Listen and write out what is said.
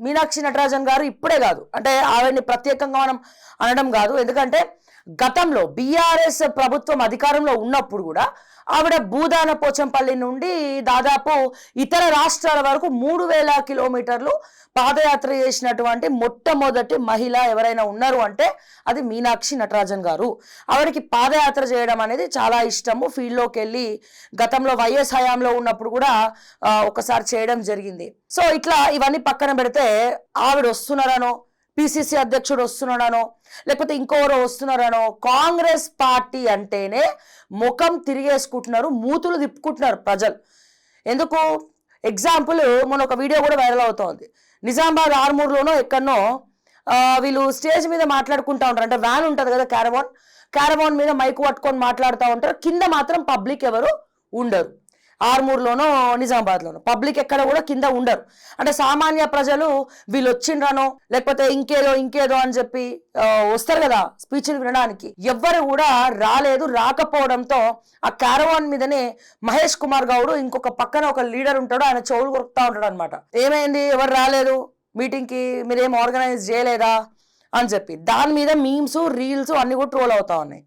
మీనాక్షి నటరాజన్ గారు ఇప్పుడే కాదు, అంటే ఆవిడని ప్రత్యేకంగా మనం అనడం కాదు, ఎందుకంటే గతంలో బీఆర్ఎస్ ప్రభుత్వం అధికారంలో ఉన్నప్పుడు కూడా ఆవిడ భూదాన పోచంపల్లి నుండి దాదాపు ఇతర రాష్ట్రాల వరకు 3000 కిలోమీటర్లు పాదయాత్ర చేసినటువంటి మొట్టమొదటి మహిళ ఎవరైనా ఉన్నారు అంటే అది మీనాక్షి నటరాజన్ గారు. ఆవిడకి పాదయాత్ర చేయడం అనేది చాలా ఇష్టము. ఫీల్డ్లోకి వెళ్ళి గతంలో వైఎస్ హయాంలో ఉన్నప్పుడు కూడా ఒకసారి చేయడం జరిగింది. సో ఇట్లా ఇవన్నీ పక్కన పెడితే ఆవిడ వస్తున్నారనో, పిసిసి అధ్యక్షుడు వస్తున్నాడనో, లేకపోతే ఇంకోరో వస్తున్నారనో, కాంగ్రెస్ పార్టీ అంటేనే ముఖం తిరిగేసుకుంటున్నారు, మూతులు తిప్పుకుంటున్నారు ప్రజలు. ఎందుకు? ఎగ్జాంపుల్ మొన్న ఒక వీడియో కూడా వైరల్ అవుతోంది. నిజామాబాద్ ఆర్మూర్లోనో ఎక్కడనో వీళ్ళు స్టేజ్ మీద మాట్లాడుకుంటూ ఉంటారు. అంటే వ్యాన్ ఉంటుంది కదా, క్యారవాన్ మీద మైకు పట్టుకొని మాట్లాడుతూ ఉంటారు. కింద మాత్రం పబ్లిక్ ఎవరు ఉండరు. ఆర్మూర్లోనో నిజామాబాద్లోనో పబ్లిక్ ఎక్కడ కూడా కింద ఉండరు. అంటే సామాన్య ప్రజలు వీళ్ళు వచ్చిండ్రనో లేకపోతే ఇంకేదో అని చెప్పి వస్తారు కదా స్పీచ్లు వినడానికి, ఎవ్వరు కూడా రాలేదు. రాకపోవడంతో ఆ క్యారవాన్ మీదనే మహేష్ కుమార్ గౌడ్, ఇంకొక పక్కన ఒక లీడర్ ఉంటాడు, ఆయన చెవులు కొరుకుతా ఉంటాడు అనమాట. ఏమైంది, ఎవరు రాలేదు మీటింగ్కి, మీరేం ఆర్గనైజ్ చేయలేదా అని చెప్పి. దాని మీద మీమ్స్, రీల్స్ అన్ని కూడా ట్రోల్ అవుతా ఉన్నాయి.